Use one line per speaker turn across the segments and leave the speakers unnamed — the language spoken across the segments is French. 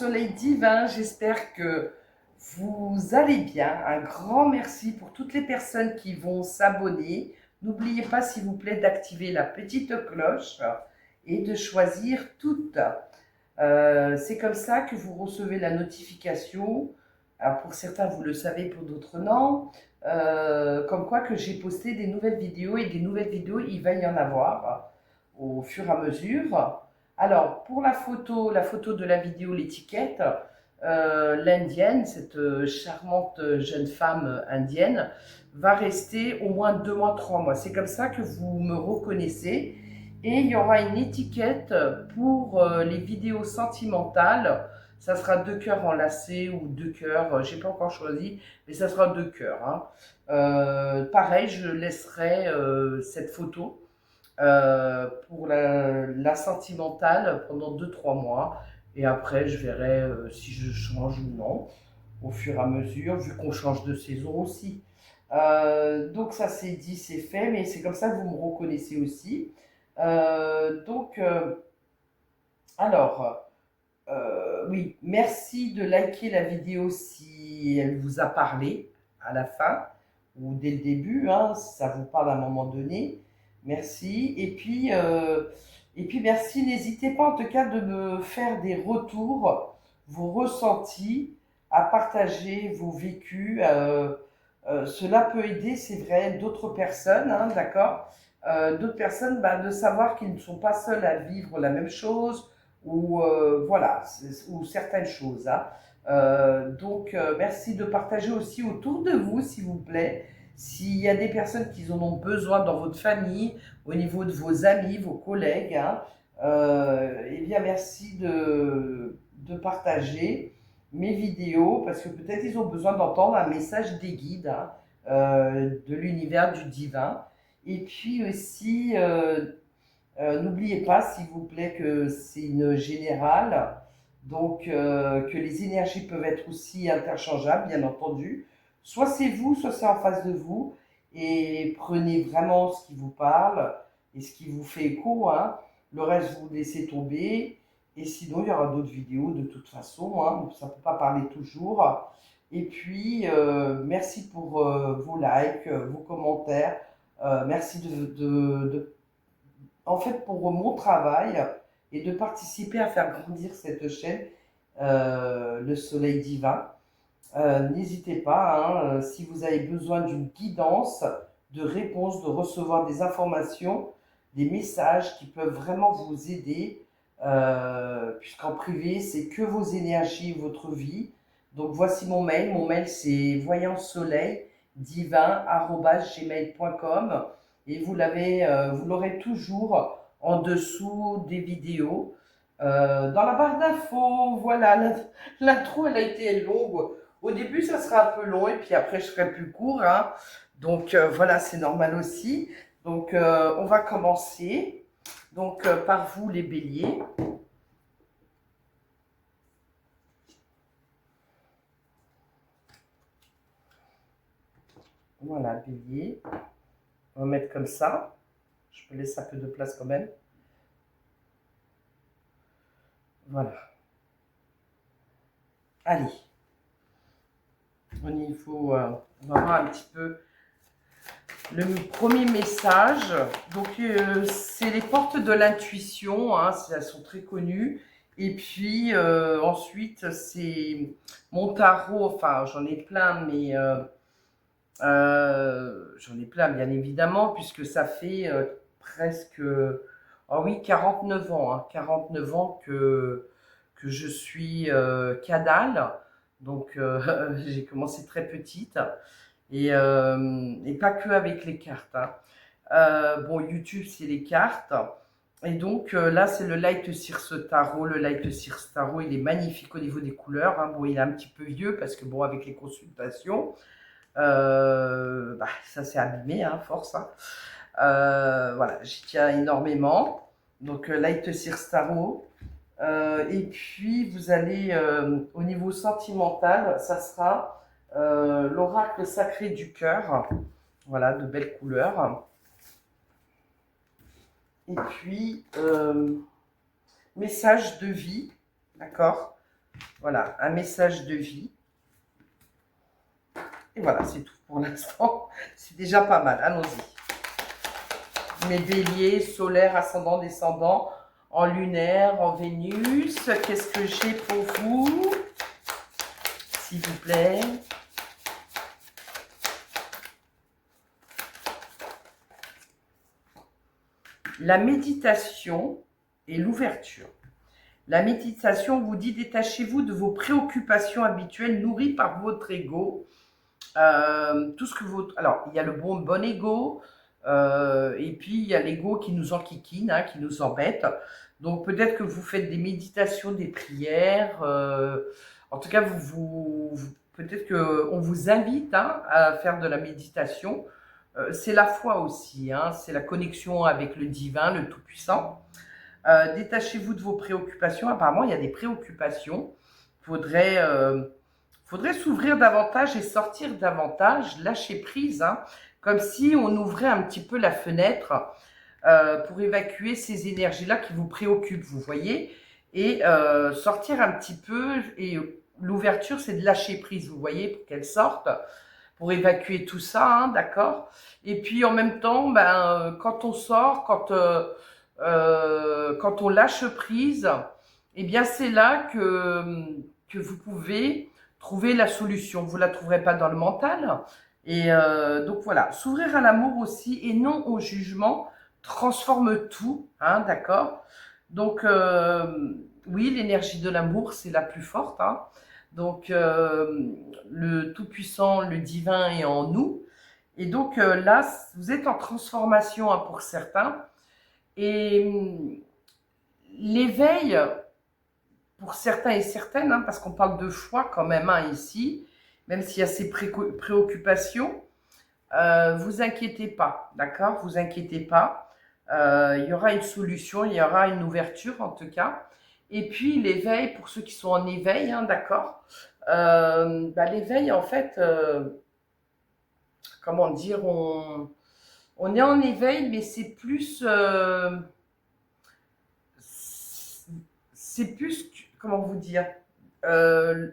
soleil divin, j'espère que vous allez bien. Un grand merci pour toutes les personnes qui vont s'abonner. N'oubliez pas, s'il vous plaît, d'activer la petite cloche et de choisir toutes. C'est comme ça que vous recevez la notification. Alors pour certains, vous le savez, pour d'autres non. Comme quoi que j'ai posté des nouvelles vidéos et des nouvelles vidéos, il va y en avoir au fur et à mesure. Alors, pour la photo de la vidéo, l'étiquette, l'indienne, cette charmante jeune femme indienne, va rester au moins 2 mois, 3 mois. C'est comme ça que vous me reconnaissez. Et il y aura une étiquette pour les vidéos sentimentales. Ça sera 2 cœurs enlacés ou 2 cœurs, j'ai pas encore choisi, mais ça sera 2 cœurs. Hein. Pareil, je laisserai cette photo pour la sentimentale pendant 2-3 mois. Et après, je verrai si je change ou non au fur et à mesure, vu qu'on change de saison aussi. Donc ça c'est dit, c'est fait, mais c'est comme ça que vous me reconnaissez aussi. Donc, alors, oui, merci de liker la vidéo si elle vous a parlé à la fin ou dès le début, hein, si ça vous parle à un moment donné. Merci. Et puis merci. N'hésitez pas en tout cas de me faire des retours, vos ressentis, à partager vos vécus. Cela peut aider, c'est vrai, d'autres personnes, hein, d'accord, d'autres personnes, de savoir qu'ils ne sont pas seuls à vivre la même chose ou voilà, ou certaines choses. Hein. Donc, merci de partager aussi autour de vous, s'il vous plaît. S'il y a des personnes qui en ont besoin dans votre famille, au niveau de vos amis, vos collègues, hein, eh bien, merci de partager mes vidéos parce que peut-être ils ont besoin d'entendre un message des guides, hein, de l'univers du divin. Et puis aussi, n'oubliez pas, s'il vous plaît, que c'est une générale, donc que les énergies peuvent être aussi interchangeables, bien entendu. Soit c'est vous, soit c'est en face de vous, et prenez vraiment ce qui vous parle et ce qui vous fait écho. Hein. Le reste, vous laissez tomber. Et sinon, il y aura d'autres vidéos de toute façon. Hein. Ça ne peut pas parler toujours. Et puis, merci pour vos likes, vos commentaires. Merci en fait, pour mon travail et de participer à faire grandir cette chaîne, Le Soleil Divin. N'hésitez pas, hein, si vous avez besoin d'une guidance, de réponse, de recevoir des informations, des messages qui peuvent vraiment vous aider, puisqu'en privé, c'est que vos énergies, votre vie. Donc voici mon mail. Mon mail, c'est voyantsoleildivin@gmail.com et vous l'aurez toujours en dessous des vidéos. Dans la barre d'infos, voilà, l'intro, elle a été longue. Au début, ça sera un peu long et puis après, je ferai plus court. Hein. Donc voilà, c'est normal aussi. Donc on va commencer. Donc par vous, les béliers. Voilà, bélier. On va mettre comme ça. Je peux laisser un peu de place quand même. Voilà. Allez. On va voir un petit peu le premier message. Donc, c'est les portes de l'intuition. Hein, elles sont très connues. Et puis, ensuite, c'est mon tarot. Enfin, j'en ai plein, mais j'en ai plein, bien évidemment, puisque ça fait presque, oh oui, 49 ans. Hein, 49 ans que je suis Cadal. Donc, j'ai commencé très petite. Et pas que avec les cartes. Hein. Bon, YouTube, c'est les cartes. Et donc, là, c'est le Light Circe Tarot. Le Light Circe Tarot, il est magnifique au niveau des couleurs. Hein. Bon, il est un petit peu vieux parce que, bon, avec les consultations, ça s'est abîmé, hein, force. Hein. Voilà, j'y tiens énormément. Donc, Light Circe Tarot. Et puis, vous allez, au niveau sentimental, ça sera l'oracle sacré du cœur. Voilà, de belles couleurs. Et puis, message de vie, d'accord. Voilà, un message de vie. Et voilà, c'est tout pour l'instant. C'est déjà pas mal. Allons-y. Mes béliers, solaire, ascendant, descendant, en lunaire, en Vénus. Qu'est-ce que j'ai pour vous, s'il vous plaît? La méditation et l'ouverture. La méditation vous dit détachez-vous de vos préoccupations habituelles nourries par votre ego. Tout ce que vous... Alors, il y a le bon ego, et puis il y a l'ego qui nous enquiquine, hein, qui nous embête. Donc peut-être que vous faites des méditations, des prières. En tout cas, peut-être qu'on vous invite, hein, à faire de la méditation. C'est la foi aussi, hein, c'est la connexion avec le divin, le Tout-Puissant. Détachez-vous de vos préoccupations. Apparemment, il y a des préoccupations. Faudrait s'ouvrir davantage et sortir davantage, lâcher prise, hein, comme si on ouvrait un petit peu la fenêtre pour évacuer ces énergies-là qui vous préoccupent, vous voyez, et sortir un petit peu. Et l'ouverture, c'est de lâcher prise, vous voyez, pour qu'elle sorte, pour évacuer tout ça, hein, d'accord. Et puis en même temps, quand on sort, quand on lâche prise, eh bien c'est là que vous pouvez trouver la solution. Vous ne la trouverez pas dans le mental. Et donc voilà, s'ouvrir à l'amour aussi et non au jugement transforme tout, hein, d'accord. Donc oui, l'énergie de l'amour, c'est la plus forte, hein. Donc le Tout-Puissant, le Divin est en nous. Et donc là, vous êtes en transformation, hein, pour certains. Et l'éveil, pour certains et certaines, hein, parce qu'on parle de foi quand même, hein, ici, même s'il y a ces préoccupations, vous inquiétez pas, d'accord? Vous inquiétez pas. Il y aura une solution, il y aura une ouverture en tout cas. Et puis l'éveil, pour ceux qui sont en éveil, hein, d'accord? L'éveil, en fait, comment dire, on est en éveil, mais c'est plus, comment vous dire, euh,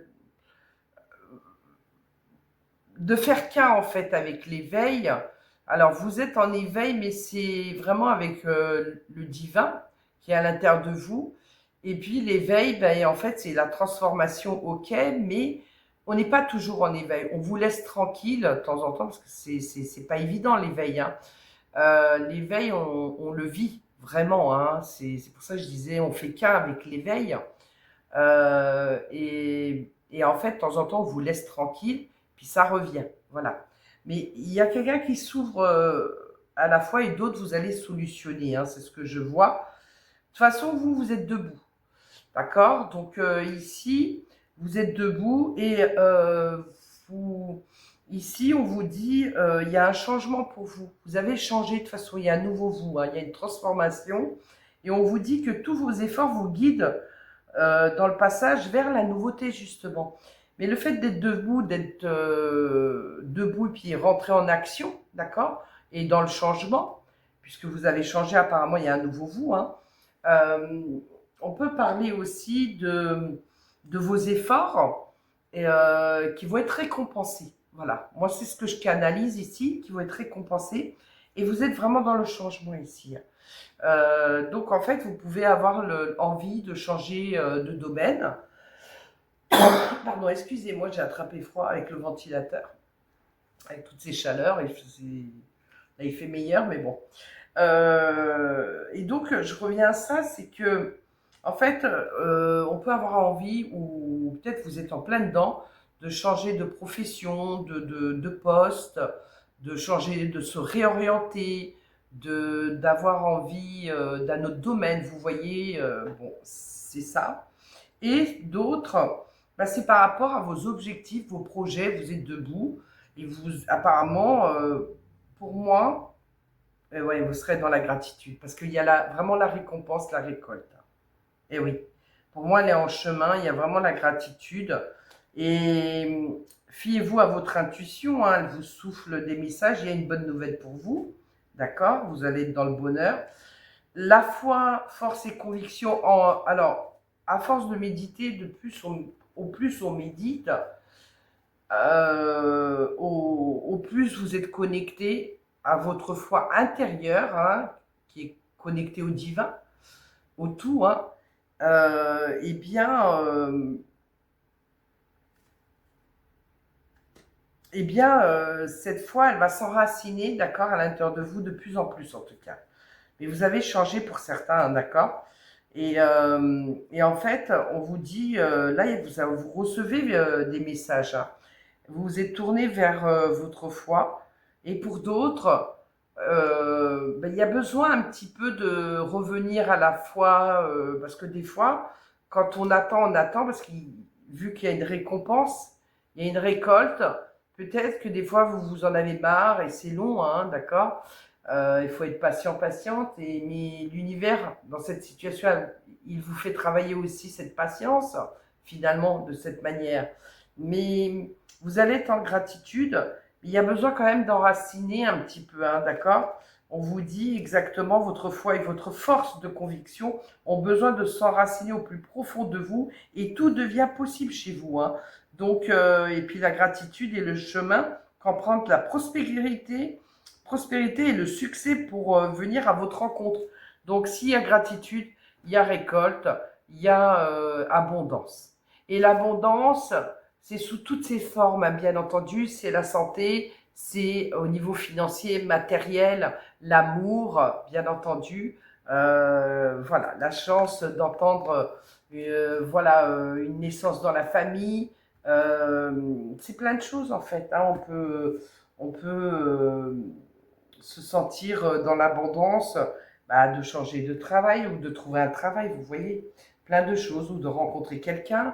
de faire qu'un en fait avec l'éveil. Alors vous êtes en éveil, mais c'est vraiment avec le divin qui est à l'intérieur de vous. Et puis l'éveil, en fait, c'est la transformation, ok, mais on n'est pas toujours en éveil. On vous laisse tranquille de temps en temps, parce que c'est pas évident l'éveil, hein. L'éveil, on le vit vraiment, hein. C'est pour ça que je disais, on fait qu'un avec l'éveil. Et en fait, de temps en temps, on vous laisse tranquille, puis ça revient. Voilà. Mais il y a quelqu'un qui s'ouvre à la fois et d'autres, vous allez solutionner, hein, c'est ce que je vois. De toute façon, vous êtes debout. D'accord. Donc ici, vous êtes debout et ici, on vous dit, il y a un changement pour vous. Vous avez changé de toute façon, il y a un nouveau vous, hein, il y a une transformation. Et on vous dit que tous vos efforts vous guident dans le passage vers la nouveauté, justement. Mais le fait d'être debout et puis rentrer en action, d'accord, et dans le changement, puisque vous avez changé, apparemment, il y a un nouveau vous, hein. Euh, on peut parler aussi de vos efforts qui vont être récompensés. Voilà, moi c'est ce que je canalise ici, qui vont être récompensés. Et vous êtes vraiment dans le changement ici. Donc en fait, vous pouvez avoir envie de changer de domaine. Pardon, excusez-moi, j'ai attrapé froid avec le ventilateur, avec toutes ces chaleurs. Là, il fait meilleur, mais bon. Et donc, je reviens à ça, c'est que, en fait, on peut avoir envie, ou peut-être vous êtes en plein dedans, de changer de profession, de poste, de changer, de se réorienter, d'avoir envie d'un autre domaine, vous voyez, bon, c'est ça. Et d'autres, c'est par rapport à vos objectifs, vos projets, vous êtes debout, et vous, apparemment, pour moi, ouais, vous serez dans la gratitude parce qu'il y a vraiment la récompense, la récolte. Et oui, pour moi, elle est en chemin, il y a vraiment la gratitude. Et fiez-vous à votre intuition, hein, elle vous souffle des messages, il y a une bonne nouvelle pour vous. D'accord. Vous allez être dans le bonheur. La foi, force et conviction. Alors, à force de méditer, au plus on médite, au plus vous êtes connecté à votre foi intérieure, hein, qui est connectée au divin, au tout, hein, eh bien, cette foi, elle va s'enraciner, d'accord, à l'intérieur de vous de plus en plus, en tout cas. Mais vous avez changé pour certains, hein, d'accord. Et en fait, on vous dit, là, vous recevez des messages, hein. Vous vous êtes tourné vers votre foi. Et pour d'autres, il y a besoin un petit peu de revenir à la foi, parce que des fois, quand on attend, parce que vu qu'il y a une récompense, il y a une récolte, peut-être que des fois, vous vous en avez marre et c'est long, hein, d'accord. Il faut être patient, patiente, mais l'univers, dans cette situation, il vous fait travailler aussi cette patience, finalement, de cette manière. Mais vous allez être en gratitude, mais il y a besoin quand même d'enraciner un petit peu, hein, d'accord. On vous dit exactement votre foi et votre force de conviction ont besoin de s'enraciner au plus profond de vous et tout devient possible chez vous, hein. Donc, et puis la gratitude est le chemin qu'emprunte la prospérité et le succès pour venir à votre rencontre. Donc, s'il y a gratitude, il y a récolte, il y a abondance. Et l'abondance, c'est sous toutes ses formes, hein, bien entendu. C'est la santé, c'est au niveau financier, matériel, l'amour, bien entendu. Voilà, la chance d'entendre voilà, une naissance dans la famille. C'est plein de choses en fait, hein. On peut se sentir dans l'abondance, bah, de changer de travail ou de trouver un travail, vous voyez, plein de choses, ou de rencontrer quelqu'un,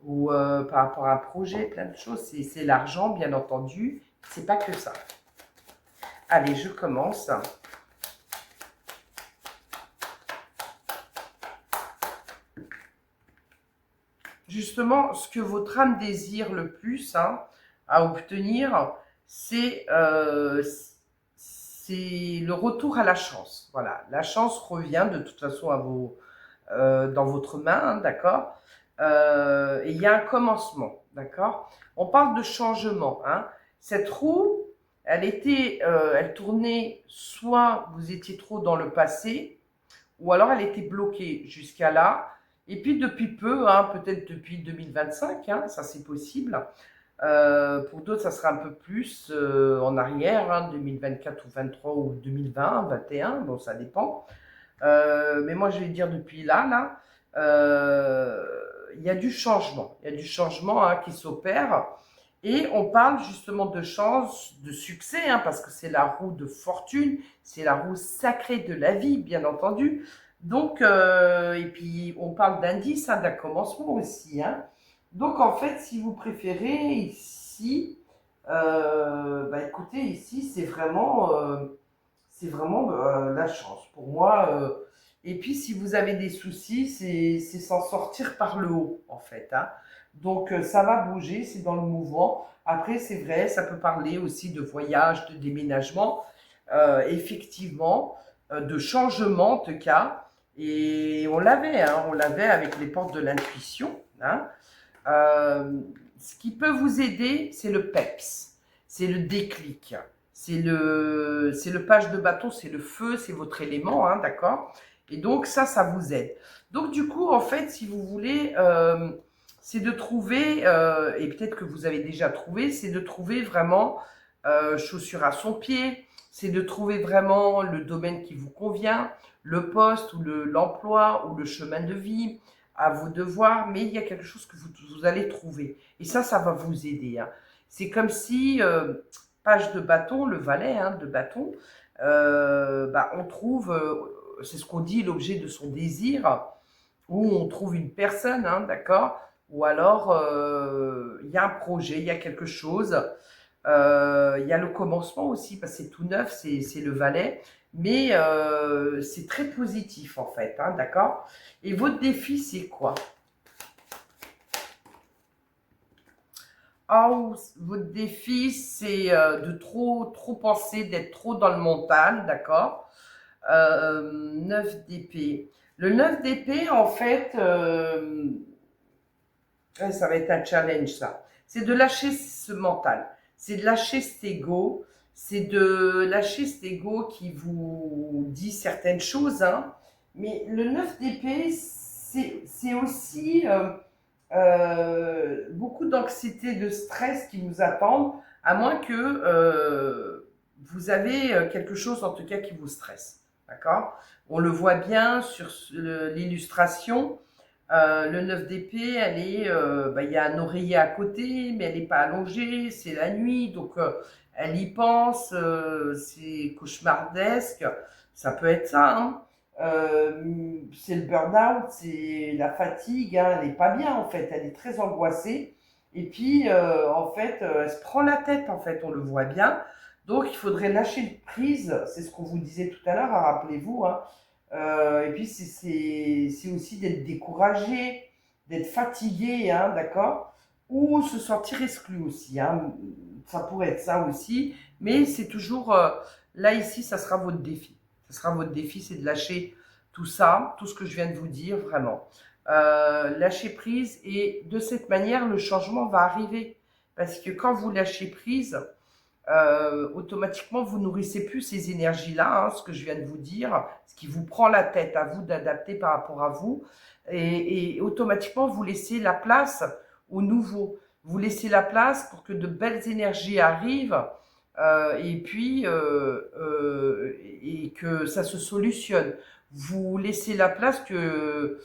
ou par rapport à un projet, plein de choses. C'est l'argent, bien entendu, c'est pas que ça. Allez, je commence. Justement, ce que votre âme désire le plus, hein, à obtenir, c'est le retour à la chance. Voilà, la chance revient de toute façon dans votre main, hein, d'accord. Et il y a un commencement, d'accord. On parle de changement, hein. Cette roue, elle tournait, soit vous étiez trop dans le passé, ou alors elle était bloquée jusqu'à là. Et puis depuis peu, hein, peut-être depuis 2025, hein, ça c'est possible. Pour d'autres, ça sera un peu plus en arrière, hein, 2024 ou 23 ou 2020, 21, bon ça dépend. Mais moi je vais dire depuis là, il y a du changement. Il y a du changement, hein, qui s'opère. Et on parle justement de chance, de succès, hein, parce que c'est la roue de fortune, c'est la roue sacrée de la vie, bien entendu. Donc, et puis on parle d'indice, hein, d'un commencement aussi, hein. Donc en fait, si vous préférez, ici, bah écoutez, ici, c'est vraiment la chance. Pour moi, et puis si vous avez des soucis, c'est s'en sortir par le haut, en fait, hein. Donc ça va bouger, c'est dans le mouvement. Après, c'est vrai, ça peut parler aussi de voyage, de déménagement, effectivement, de changement en tout cas. Et on l'avait avec les portes de l'intuition, hein. Euh, Ce qui peut vous aider, c'est le PEPS, c'est le déclic, c'est le page de bâton, c'est le feu, c'est votre élément, hein, d'accord. Et donc ça vous aide. Donc du coup, en fait, si vous voulez, c'est de trouver, et peut-être que vous avez déjà trouvé, c'est de trouver vraiment chaussure à son pied, c'est de trouver vraiment le domaine qui vous convient, le poste ou l'emploi ou le chemin de vie, à vous de voir, mais il y a quelque chose que vous allez trouver. Et ça va vous aider, hein. C'est comme si, page de bâton, le valet, hein, de bâton, bah, on trouve, c'est ce qu'on dit, l'objet de son désir, ou on trouve une personne, hein, d'accord. Ou alors, il y a un projet, il y a quelque chose. Il y a le commencement aussi, parce que c'est tout neuf, c'est le valet. Mais c'est très positif, en fait, hein, d'accord. Et votre défi, c'est quoi? Oh, votre défi, c'est de trop penser, d'être trop dans le mental, d'accord. 9 d'épée. Le 9 d'épée, en fait, ouais, ça va être un challenge, ça. C'est de lâcher ce mental. C'est de lâcher cet ego. C'est de lâcher cet ego qui vous dit certaines choses, hein. Mais le 9 d'épée, c'est aussi beaucoup d'anxiété, de stress qui vous attendent, à moins que vous avez quelque chose en tout cas qui vous stresse. D'accord? On le voit bien sur l'illustration. Le 9 d'épée, il y a un oreiller à côté, mais elle n'est pas allongée, c'est la nuit, donc elle y pense, c'est cauchemardesque, ça peut être ça, hein. C'est le burn-out, c'est la fatigue, hein, elle n'est pas bien en fait, elle est très angoissée, et puis en fait, elle se prend la tête en fait, on le voit bien, donc il faudrait lâcher prise, c'est ce qu'on vous disait tout à l'heure, hein, rappelez-vous, hein. Et puis c'est aussi d'être découragé, d'être fatigué, hein, d'accord? Ou se sentir exclu aussi, hein. Ça pourrait être ça aussi, mais c'est toujours là ici, ça sera votre défi. Ça sera votre défi, c'est de lâcher tout ça, tout ce que je viens de vous dire, vraiment. Lâcher prise et de cette manière, le changement va arriver. Parce que quand vous lâchez prise, automatiquement, vous nourrissez plus ces énergies-là, hein, ce que je viens de vous dire, ce qui vous prend la tête, à vous d'adapter par rapport à vous, et automatiquement, vous laissez la place au nouveau. Vous laissez la place pour que de belles énergies arrivent, et que ça se solutionne. Vous laissez la place que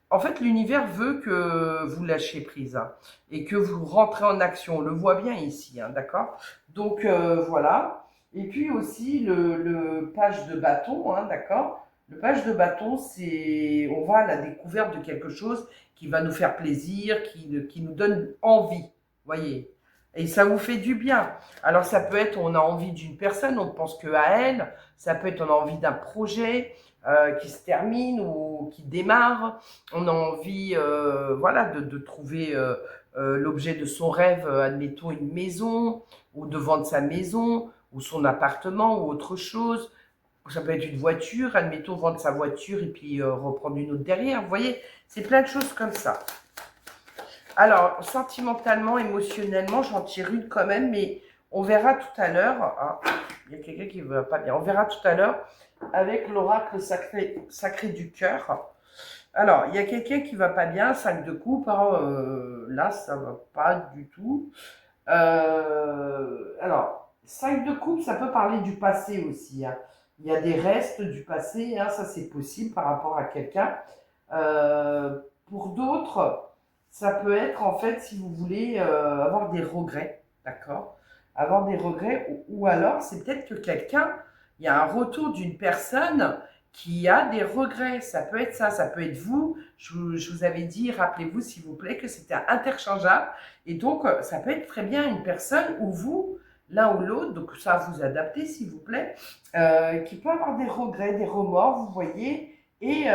en fait, l'univers veut que vous lâchiez prise, hein, et que vous rentrez en action. On le voit bien ici, hein, d'accord? Donc voilà. Et puis aussi le page de bâton, hein, d'accord? Le page de bâton, c'est on va à la découverte de quelque chose qui va nous faire plaisir, qui nous donne envie, voyez. Et ça vous fait du bien. Alors ça peut être, on a envie d'une personne, on ne pense que à elle. Ça peut être, on a envie d'un projet qui se termine ou qui démarre. On a envie, voilà, de trouver l'objet de son rêve, admettons une maison, ou de vendre sa maison, ou son appartement, ou autre chose. Ça peut être une voiture, admettons vendre sa voiture et puis reprendre une autre derrière. Vous voyez, c'est plein de choses comme ça. Alors, sentimentalement, émotionnellement, j'en tire une quand même, mais on verra tout à l'heure. Ah, il y a quelqu'un qui ne va pas bien. On verra tout à l'heure avec l'oracle sacré du cœur. Alors, il y a quelqu'un qui va pas bien, 5 de coupe, hein, là, ça va pas du tout. Alors, 5 de coupe, ça peut parler du passé aussi, hein. Il y a des restes du passé, hein, ça c'est possible par rapport à quelqu'un. Pour d'autres, ça peut être en fait, si vous voulez, avoir des regrets, d'accord? Avoir des regrets, ou alors c'est peut-être que quelqu'un, il y a un retour d'une personne qui a des regrets. Ça peut être ça, ça peut être vous. Je vous avais dit, rappelez-vous s'il vous plaît, que c'était interchangeable. Et donc, ça peut être très bien une personne ou vous, l'un ou l'autre, donc ça vous adaptez s'il vous plaît, qui peut avoir des regrets, des remords, vous voyez, et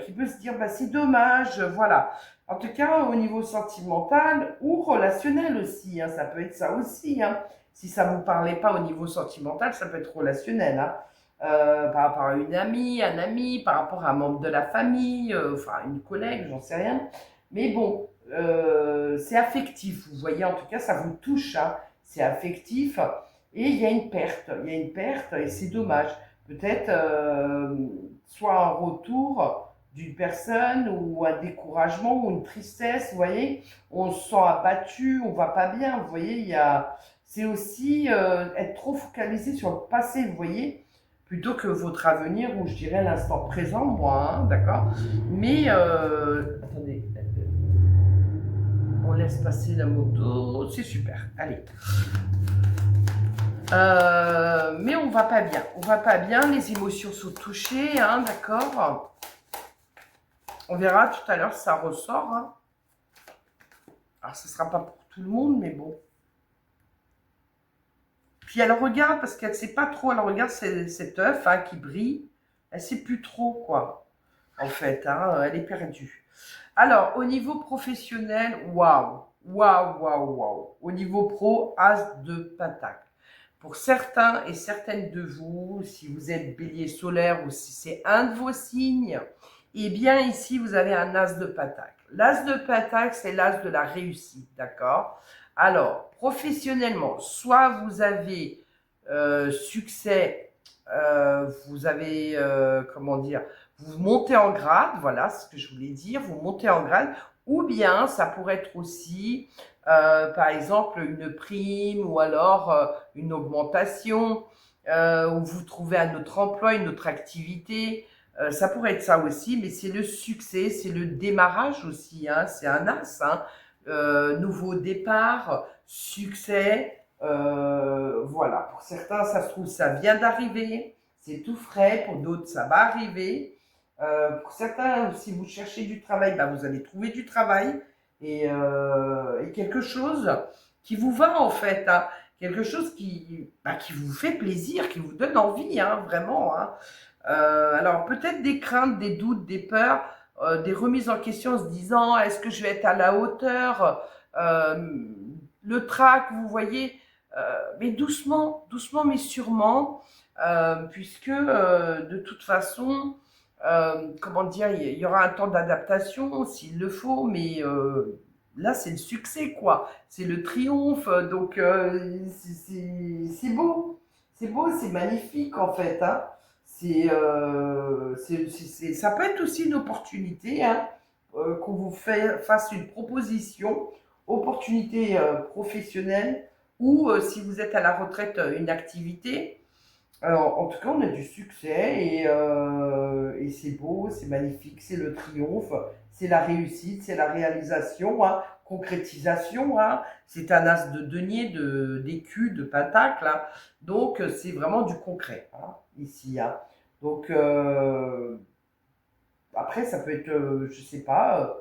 qui peut se dire, bah, c'est dommage, voilà. En tout cas, au niveau sentimental ou relationnel aussi, hein, ça peut être ça aussi, hein. Si ça ne vous parlait pas au niveau sentimental, ça peut être relationnel, hein. Par rapport à une amie, un ami, par rapport à un membre de la famille, enfin une collègue, j'en sais rien. Mais bon, c'est affectif, vous voyez, en tout cas, ça vous touche, hein, c'est affectif. Et il y a une perte, il y a une perte et c'est dommage. Peut-être soit un retour d'une personne ou un découragement ou une tristesse, vous voyez, on se sent abattu, on va pas bien, vous voyez, c'est aussi être trop focalisé sur le passé, vous voyez, plutôt que votre avenir ou je dirais l'instant présent, moi, hein, d'accord? Mais, attendez, on laisse passer la moto, c'est super, allez. Mais on va pas bien, on va pas bien, les émotions sont touchées, hein, d'accord? On verra tout à l'heure si ça ressort, hein. Alors, ce sera pas pour tout le monde, mais bon. Puis elle regarde, parce qu'elle ne sait pas trop, elle regarde cet œuf, hein, qui brille. Elle ne sait plus trop, quoi, en fait, hein, elle est perdue. Alors, au niveau professionnel, waouh, waouh, waouh, waouh. Au niveau pro, as de pentacle. Pour certains et certaines de vous, si vous êtes bélier solaire ou si c'est un de vos signes, Eh bien, ici, vous avez un as de pentacle. L'as de pentacle, c'est l'as de la réussite, d'accord? Alors, professionnellement, soit vous avez succès, vous avez, comment dire, vous montez en grade, voilà ce que je voulais dire, vous montez en grade, ou bien ça pourrait être aussi, par exemple, une prime ou alors une augmentation, ou vous trouvez un autre emploi, une autre activité. Ça pourrait être ça aussi, mais c'est le succès, c'est le démarrage aussi, hein, c'est un as, hein. Nouveau départ, succès, voilà. Pour certains, ça se trouve, ça vient d'arriver, c'est tout frais, pour d'autres, ça va arriver. Pour certains, si vous cherchez du travail, bah, vous allez trouver du travail et quelque chose qui vous va en fait, hein. Quelque chose qui vous fait plaisir, qui vous donne envie, hein, vraiment, hein. Alors peut-être des craintes, des doutes, des peurs, des remises en question en se disant est-ce que je vais être à la hauteur, le trac, vous voyez, mais doucement, doucement mais sûrement, puisque de toute façon, comment dire, il y aura un temps d'adaptation s'il le faut, mais là c'est le succès quoi, c'est le triomphe, donc c'est beau, c'est beau, c'est magnifique en fait, hein. Ça peut être aussi une opportunité, hein, qu'on vous fasse une proposition, opportunité professionnelle, ou si vous êtes à la retraite, une activité. Alors, en tout cas, on a du succès et c'est beau, c'est magnifique, c'est le triomphe, c'est la réussite, c'est la réalisation, hein, concrétisation, hein. C'est un as de denier, d'écu, de pentacle, hein. Donc, c'est vraiment du concret, hein, ici, hein. Donc, après, ça peut être, je sais pas,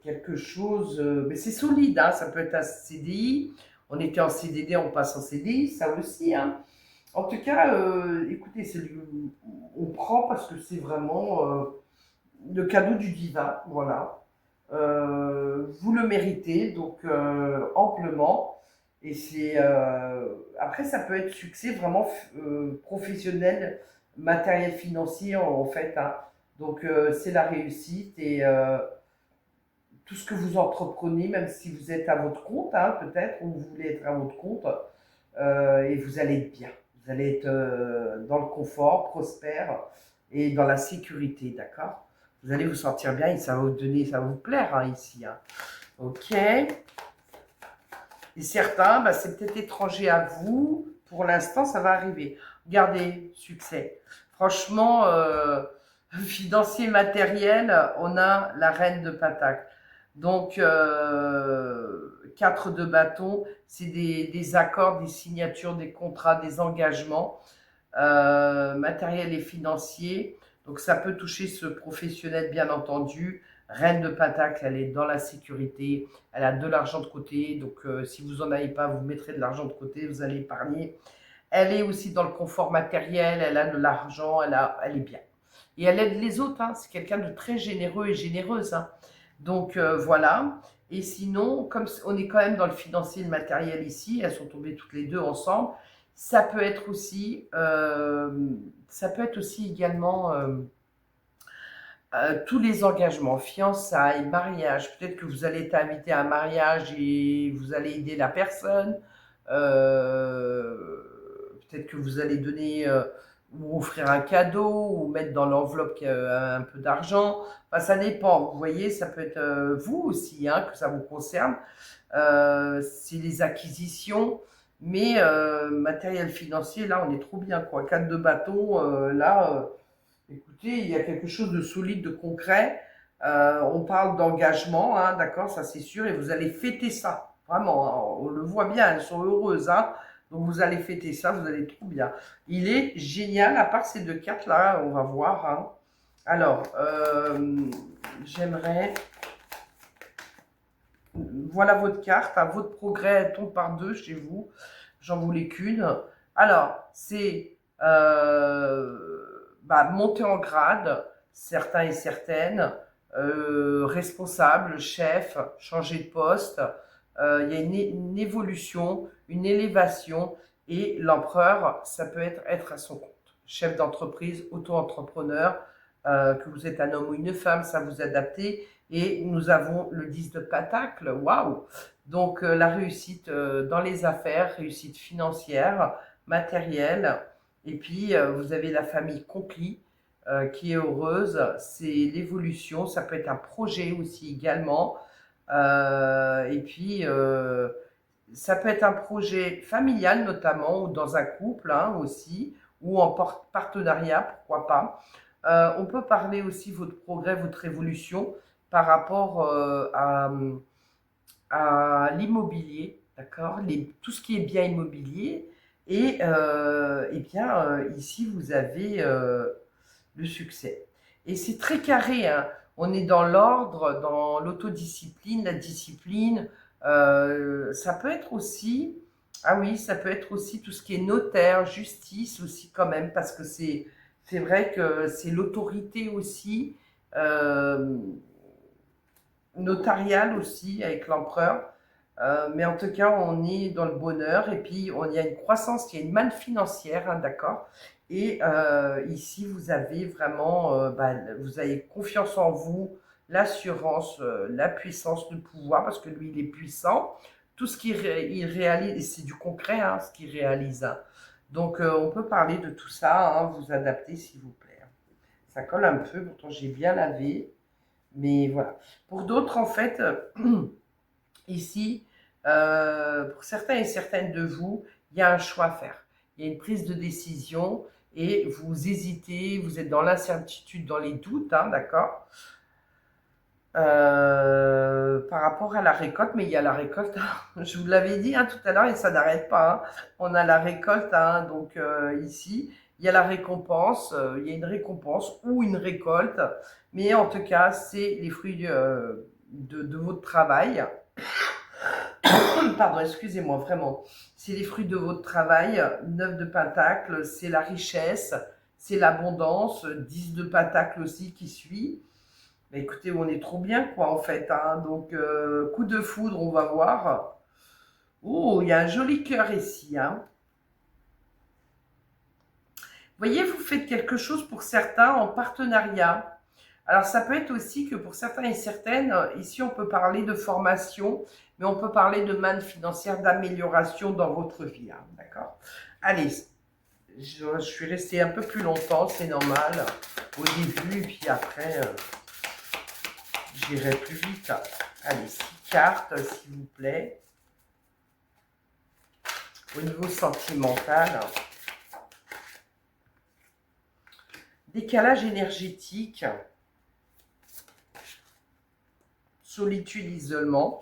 quelque chose, mais c'est solide, hein, ça peut être un CDI. On était en CDD, on passe en CDI, ça aussi, hein. En tout cas, écoutez, on prend parce que c'est vraiment le cadeau du divin, voilà. Vous le méritez, donc amplement. Et après, ça peut être succès vraiment professionnel, matériel financier en fait, hein. Donc c'est la réussite et tout ce que vous entreprenez, même si vous êtes à votre compte, hein, peut-être, ou vous voulez être à votre compte, et vous allez être bien. Vous allez être dans le confort, prospère et dans la sécurité, d'accord? Vous allez vous sentir bien et ça va vous donner, ça va vous plaire, hein, ici, hein. Ok. Et certains, bah, c'est peut-être étranger à vous. Pour l'instant, ça va arriver. Regardez, succès. Franchement, financier, matériel, on a la reine de Pentacle. Donc, 4 de bâton, c'est des accords, des signatures, des contrats, des engagements, matériel et financier. Donc, ça peut toucher ce professionnel, bien entendu. Reine de Pentacle, elle est dans la sécurité, elle a de l'argent de côté. Donc, si vous n'en avez pas, vous mettrez de l'argent de côté, vous allez épargner. Elle est aussi dans le confort matériel, elle a de l'argent, elle est bien. Et elle aide les autres, hein. C'est quelqu'un de très généreux et généreuse, hein. Donc voilà. Et sinon, comme on est quand même dans le financier et le matériel ici, elles sont tombées toutes les deux ensemble. Ça peut être aussi, également tous les engagements, fiançailles, mariage. Peut-être que vous allez être invité à un mariage et vous allez aider la personne. Peut-être que vous allez donner ou offrir un cadeau ou mettre dans l'enveloppe un peu d'argent. Enfin, ça dépend. Vous voyez, ça peut être vous aussi, hein, que ça vous concerne. C'est les acquisitions. Mais matériel financier, là, on est trop bien, quoi. 4 de bâton, là, écoutez, il y a quelque chose de solide, de concret. On parle d'engagement, hein, d'accord, ça c'est sûr, et vous allez fêter ça. Vraiment, hein, on le voit bien, elles sont heureuses, hein. Donc vous allez fêter ça, vous allez trop bien. Il est génial, à part ces deux cartes là, on va voir, hein. Alors, j'aimerais. Voilà votre carte, hein, votre progrès, elle tombe par deux chez vous. J'en voulais qu'une. Alors, c'est monter en grade, certains et certaines, responsable, chef, changer de poste. Il y a une évolution, une élévation, et l'empereur, ça peut être à son compte. chef d'entreprise, auto-entrepreneur, que vous êtes un homme ou une femme, ça vous adaptez. Et nous avons le 10 de Pentacle, waouh! Donc la réussite dans les affaires, réussite financière, matérielle. Et puis vous avez la famille Conquis qui est heureuse, c'est l'évolution, ça peut être un projet aussi également. Et puis ça peut être un projet familial notamment, ou dans un couple hein, aussi, ou en partenariat, pourquoi pas. On peut parler aussi de votre progrès, votre évolution par rapport à l'immobilier, d'accord, tout ce qui est bien immobilier. Et bien, ici, vous avez le succès. Et c'est très carré, hein. On est dans l'ordre, dans l'autodiscipline, la discipline. Ça peut être aussi, ah oui, ça peut être aussi tout ce qui est notaire, justice aussi quand même, parce que c'est vrai que c'est l'autorité aussi, euh, notariale aussi avec l'empereur. Mais en tout cas, on est dans le bonheur et puis il y a une croissance, il y a une manne financière, hein, d'accord. Et ici, vous avez vraiment, vous avez confiance en vous, l'assurance, la puissance, le pouvoir, parce que lui, il est puissant. Tout ce il réalise, et c'est du concret, hein, ce qu'il réalise, hein. Donc, on peut parler de tout ça, hein, vous adaptez s'il vous plaît. Ça colle un peu, pourtant j'ai bien lavé, mais voilà. Pour d'autres, en fait, ici, pour certains et certaines de vous, il y a un choix à faire. Il y a une prise de décision et vous hésitez, vous êtes dans l'incertitude, dans les doutes, hein, d'accord, par rapport à la récolte, mais il y a la récolte, je vous l'avais dit hein, tout à l'heure, et ça n'arrête pas. Hein. On a la récolte, hein, donc ici, il y a la récompense, il y a une récompense ou une récolte, mais en tout cas, c'est les fruits de votre travail. Pardon, excusez-moi, vraiment. C'est les fruits de votre travail. 9 de Pentacle, c'est la richesse, c'est l'abondance. 10 de Pentacle aussi qui suit. Mais écoutez, on est trop bien, quoi, en fait. Hein. Donc, coup de foudre, on va voir. Oh, il y a un joli cœur ici. Hein. Vous voyez, vous faites quelque chose pour certains en partenariat. Alors, ça peut être aussi que pour certains et certaines, ici, on peut parler de formation, mais on peut parler de manne financière, d'amélioration dans votre vie. Hein, d'accord. Allez, je suis restée un peu plus longtemps, c'est normal, au début, et puis après, j'irai plus vite. Allez, 6 cartes, s'il vous plaît. Au niveau sentimental, décalage énergétique, solitude, isolement.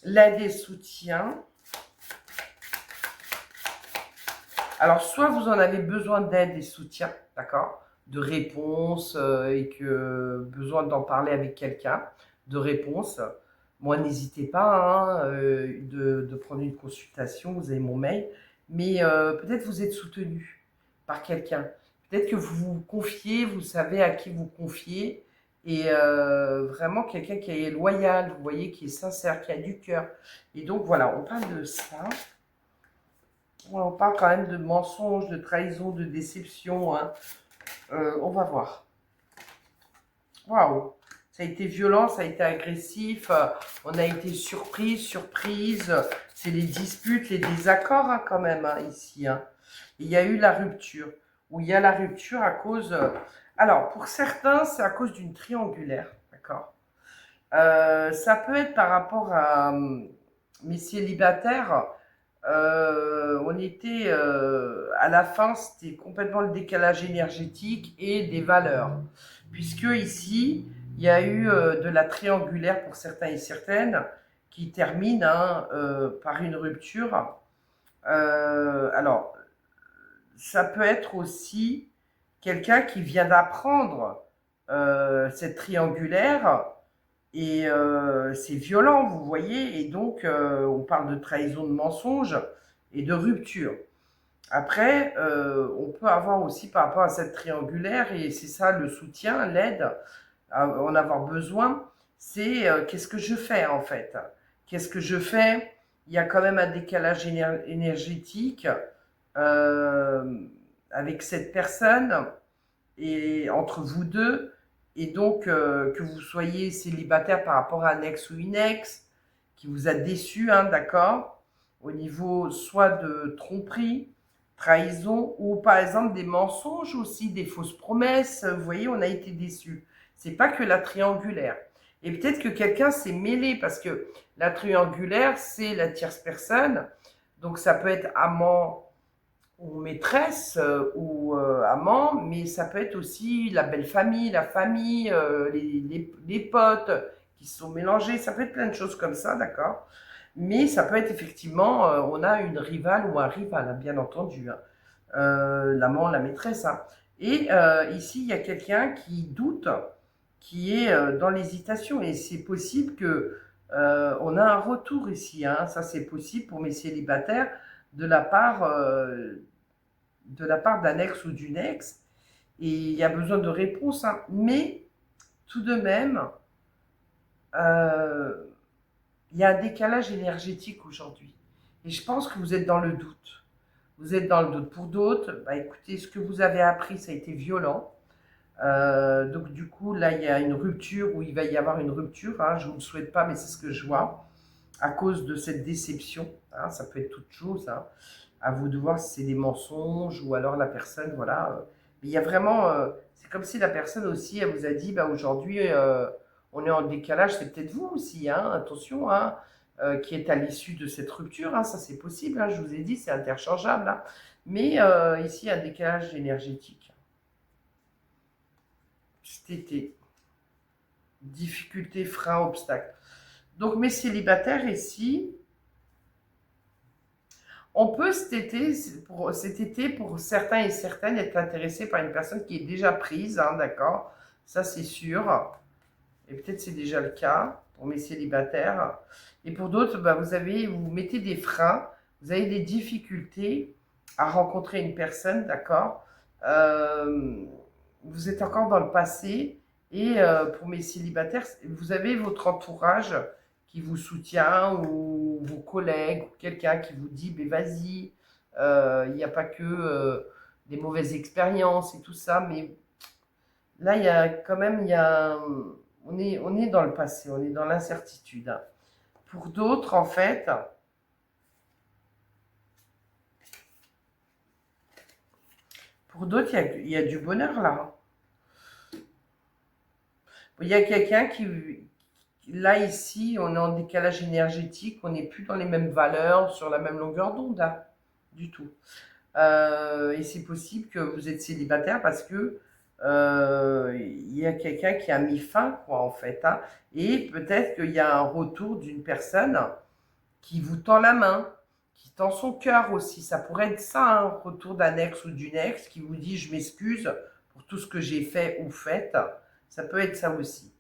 L'aide et soutien. Alors, soit vous en avez besoin d'aide et soutien, d'accord, de réponse et que besoin d'en parler avec quelqu'un, de réponse. Moi, n'hésitez pas hein, de prendre une consultation, vous avez mon mail, mais peut-être vous êtes soutenu par quelqu'un. Peut-être que vous vous confiez, vous savez à qui vous confiez, et vraiment quelqu'un qui est loyal, vous voyez, qui est sincère, qui a du cœur. Et donc voilà, on parle de ça. Ouais, on parle quand même de mensonges, de trahison, de déception. Hein. On va voir. Waouh! Ça a été violent, ça a été agressif. On a été surprise. C'est les disputes, les désaccords hein, quand même hein, ici. Hein. Il y a eu la rupture. Où il y a la rupture à cause... alors, pour certains, c'est à cause d'une triangulaire. D'accord. Ça peut être par rapport à mes célibataires. On était à la fin, c'était complètement le décalage énergétique et des valeurs. Puisque ici, il y a eu de la triangulaire pour certains et certaines qui termine hein, par une rupture. Alors, ça peut être aussi quelqu'un qui vient d'apprendre cette triangulaire et c'est violent, vous voyez, et donc on parle de trahison, de mensonge et de rupture. Après, on peut avoir aussi par rapport à cette triangulaire, et c'est ça le soutien, l'aide, en avoir besoin, c'est qu'est-ce que je fais en fait? Qu'est-ce que je fais il y a quand même un décalage énergétique euh, avec cette personne et entre vous deux, et donc que vous soyez célibataire par rapport à un ex ou une ex qui vous a déçu, hein, d'accord, au niveau soit de tromperie, trahison, ou par exemple des mensonges aussi, des fausses promesses. Vous voyez, on a été déçus. C'est pas que la triangulaire. Et peut-être que quelqu'un s'est mêlé parce que la triangulaire, c'est la tierce personne. Donc ça peut être amant ou maîtresse ou amant, mais ça peut être aussi la belle famille, la famille, les potes qui se sont mélangés. Ça peut être plein de choses comme ça, d'accord. Mais ça peut être effectivement, on a une rivale ou un rival, hein, bien entendu, hein. L'amant, la maîtresse, hein. Et ici, il y a quelqu'un qui doute, qui est dans l'hésitation. Et c'est possible que on a un retour ici, hein. Ça, c'est possible pour mes célibataires de la part d'un ex ou d'une ex. Et il y a besoin de réponses, hein. Mais tout de même, euh, il y a un décalage énergétique aujourd'hui. Et je pense que vous êtes dans le doute. Vous êtes dans le doute. Pour d'autres, bah, écoutez, ce que vous avez appris, ça a été violent. Donc du coup, là, il y a une rupture, ou il va y avoir une rupture, hein. Je ne vous le souhaite pas, mais c'est ce que je vois, à cause de cette déception, hein. Ça peut être toute chose, hein. À vous de voir si c'est des mensonges, ou alors la personne, voilà. Mais il y a vraiment, c'est comme si la personne aussi, elle vous a dit, bah, aujourd'hui, on est en décalage, c'est peut-être vous aussi, hein, attention, hein, qui est à l'issue de cette rupture, hein, ça c'est possible, hein, je vous ai dit, c'est interchangeable, hein. Mais ici, il y a un décalage énergétique. Cet été, difficulté, frein, obstacle. Donc mes célibataires ici, on peut cet été, pour certains et certaines, être intéressé par une personne qui est déjà prise, hein, d'accord. Ça, c'est sûr. Et peut-être c'est déjà le cas pour mes célibataires. Et pour d'autres, bah, vous mettez des freins, vous avez des difficultés à rencontrer une personne, d'accord. Euh, vous êtes encore dans le passé. Et pour mes célibataires, vous avez votre entourage qui vous soutient, ou vos collègues, ou quelqu'un qui vous dit, ben vas-y, il n'y a pas que des mauvaises expériences et tout ça, mais là, il y a quand même, on est dans le passé, on est dans l'incertitude, hein. Pour d'autres, en fait, pour d'autres, il y a du bonheur là. Il y a quelqu'un là, ici, on est en décalage énergétique, on n'est plus dans les mêmes valeurs, sur la même longueur d'onde, hein, du tout. Et c'est possible que vous êtes célibataire parce que il y a quelqu'un qui a mis fin, quoi, en fait, hein. Et peut-être qu'il y a un retour d'une personne qui vous tend la main, qui tend son cœur aussi. Ça pourrait être ça, un retour d'un ex ou d'une ex qui vous dit je m'excuse pour tout ce que j'ai fait ou fait. Ça peut être ça aussi.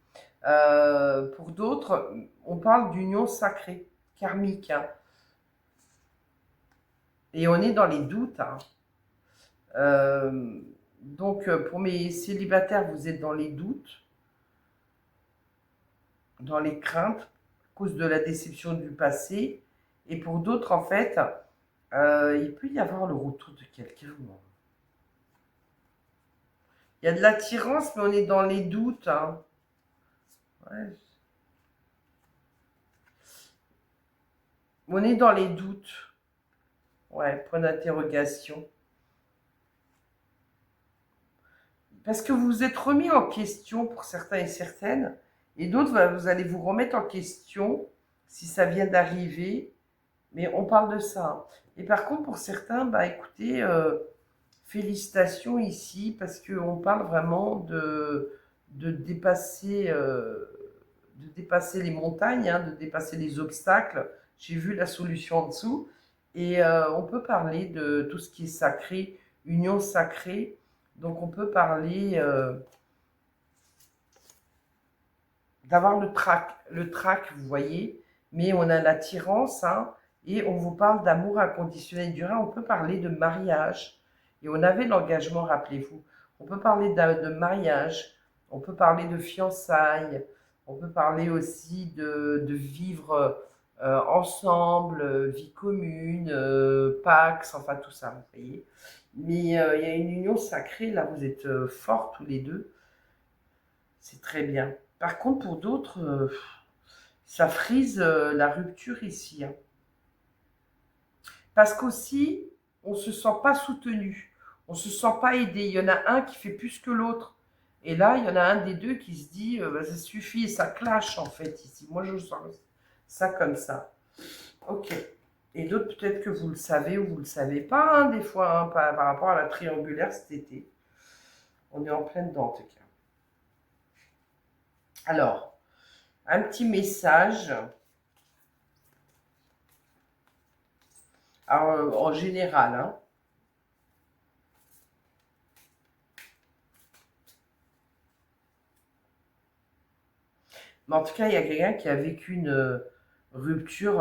Pour d'autres, on parle d'union sacrée, karmique, hein. Et on est dans les doutes, hein. Euh, donc, pour mes célibataires, vous êtes dans les doutes, dans les craintes, à cause de la déception du passé. Et pour d'autres, en fait, il peut y avoir le retour de quelqu'un. Il y a de l'attirance, mais on est dans les doutes, hein. Ouais. On est dans les doutes. Ouais, point d'interrogation. Parce que vous vous êtes remis en question pour certains et certaines, et d'autres, bah, vous allez vous remettre en question si ça vient d'arriver, mais on parle de ça, hein. Et par contre, pour certains, bah écoutez, félicitations ici, parce qu'on parle vraiment de de dépasser les montagnes, hein, de dépasser les obstacles. J'ai vu la solution en dessous. Et on peut parler de tout ce qui est sacré, union sacrée. Donc on peut parler d'avoir le trac, vous voyez, mais on a l'attirance, hein, et on vous parle d'amour inconditionnel durable. On peut parler de mariage, et on avait l'engagement, rappelez-vous. On peut parler de mariage, on peut parler de fiançailles, on peut parler aussi de vivre ensemble, vie commune, Pax, enfin tout ça, vous voyez. Mais il y a une union sacrée, là vous êtes forts tous les deux, c'est très bien. Par contre, pour d'autres, ça frise la rupture ici, hein. Parce qu'aussi, on ne se sent pas soutenu, on ne se sent pas aidé. Il y en a un qui fait plus que l'autre. Et là, il y en a un des deux qui se dit, bah, ça suffit, et ça clash en fait ici. Moi, je sens ça comme ça. Ok. Et d'autres, peut-être que vous le savez ou vous ne le savez pas, hein, des fois, hein, par rapport à la triangulaire cet été. On est en pleine dedans, en tout cas. Alors, un petit message. Alors, en général, hein. Mais en tout cas, il y a quelqu'un qui a vécu une rupture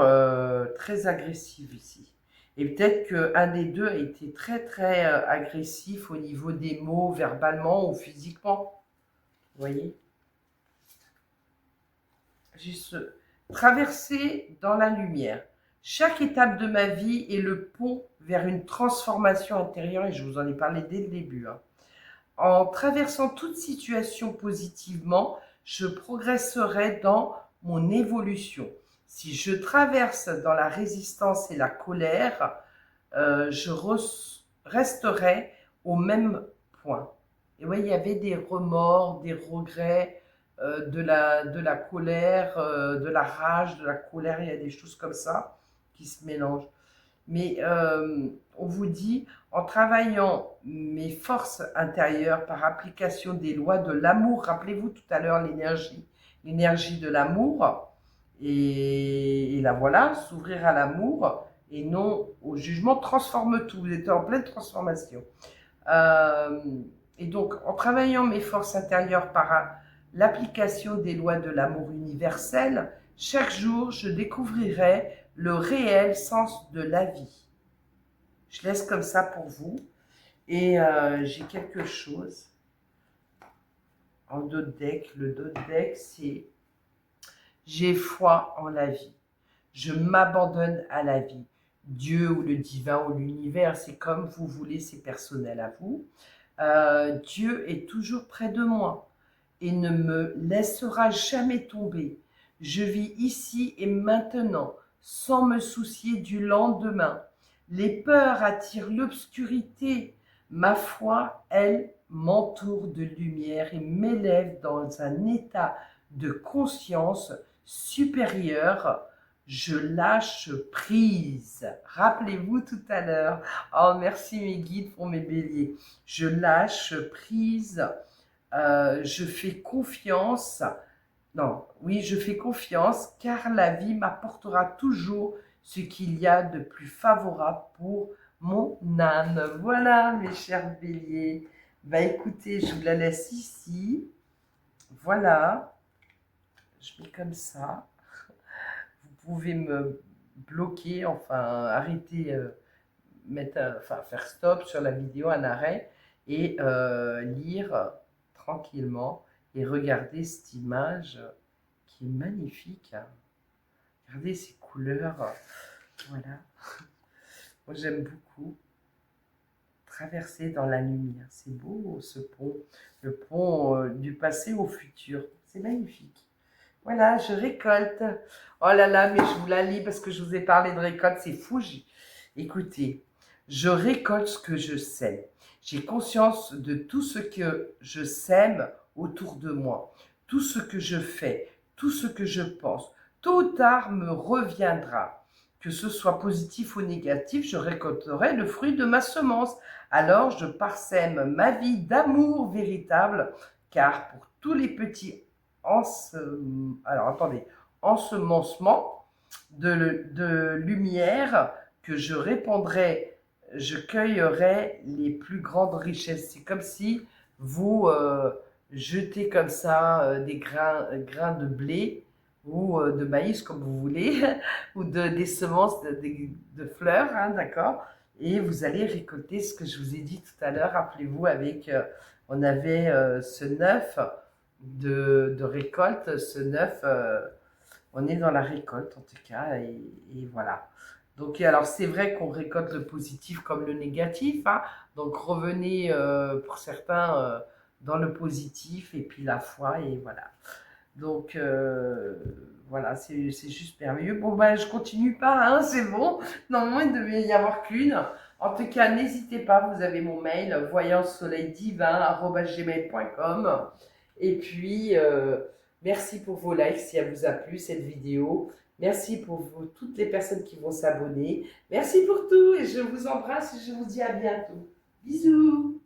très agressive ici. Et peut-être qu'un des deux a été très très agressif au niveau des mots, verbalement ou physiquement. Vous voyez? Juste traverser dans la lumière. Chaque étape de ma vie est le pont vers une transformation intérieure, et je vous en ai parlé dès le début, hein. En traversant toute situation positivement, je progresserai dans mon évolution. Si je traverse dans la résistance et la colère, je resterai au même point. Et oui, il y avait des remords, des regrets, de la colère, de la rage, de la colère, il y a des choses comme ça qui se mélangent. Mais on vous dit, en travaillant mes forces intérieures par application des lois de l'amour, rappelez-vous tout à l'heure l'énergie de l'amour, et la voilà, s'ouvrir à l'amour et non au jugement, transforme tout, vous êtes en pleine transformation. Euh, et donc, en travaillant mes forces intérieures par l'application des lois de l'amour universel, chaque jour, je découvrirai le réel sens de la vie. Je laisse comme ça pour vous. Et j'ai quelque chose en dos de deck. Le dos de deck, c'est j'ai foi en la vie. Je m'abandonne à la vie. Dieu ou le divin ou l'univers, c'est comme vous voulez, c'est personnel à vous. Dieu est toujours près de moi et ne me laissera jamais tomber. Je vis ici et maintenant, sans me soucier du lendemain. Les peurs attirent l'obscurité. Ma foi, elle, m'entoure de lumière et m'élève dans un état de conscience supérieure. Je lâche prise. Rappelez-vous tout à l'heure. Oh, merci mes guides pour mes béliers. Je lâche prise. Je fais confiance. Non, oui, je fais confiance car la vie m'apportera toujours ce qu'il y a de plus favorable pour mon âme. Voilà, mes chers béliers. Bah écoutez, je vous la laisse ici. Voilà. Je mets comme ça. Vous pouvez me bloquer, enfin arrêter, enfin faire stop sur la vidéo, un arrêt, et lire tranquillement et regarder cette image qui est magnifique, hein. Regardez ces couleurs, voilà. Moi j'aime beaucoup traverser dans la lumière. C'est beau ce pont, le pont du passé au futur. C'est magnifique. Voilà, je récolte. Oh là là, mais je vous la lis parce que je vous ai parlé de récolte, c'est fou. Écoutez, je récolte ce que je sème. J'ai conscience de tout ce que je sème autour de moi, tout ce que je fais, tout ce que je pense. Tôt ou tard me reviendra. Que ce soit positif ou négatif, je récolterai le fruit de ma semence. Alors je parsème ma vie d'amour véritable, car pour tous les petits alors attendez, ensemencement de lumière que je répandrai, je cueillerai les plus grandes richesses. C'est comme si vous jetez comme ça des grains de blé ou de maïs, comme vous voulez, ou des semences de fleurs, hein, d'accord. Et vous allez récolter ce que je vous ai dit tout à l'heure. Rappelez-vous, avec, on avait ce 9 de récolte, ce 9, on est dans la récolte en tout cas, et voilà. Donc, alors c'est vrai qu'on récolte le positif comme le négatif, hein. Donc revenez pour certains dans le positif et puis la foi et voilà. Donc voilà, c'est juste merveilleux. Bon ben je continue pas, hein, c'est bon. Normalement il devait y avoir qu'une. En tout cas, n'hésitez pas, vous avez mon mail voyancesoleildivin@gmail.com. Et puis merci pour vos likes si elle vous a plu cette vidéo. Merci pour toutes les personnes qui vont s'abonner. Merci pour tout et je vous embrasse et je vous dis à bientôt. Bisous.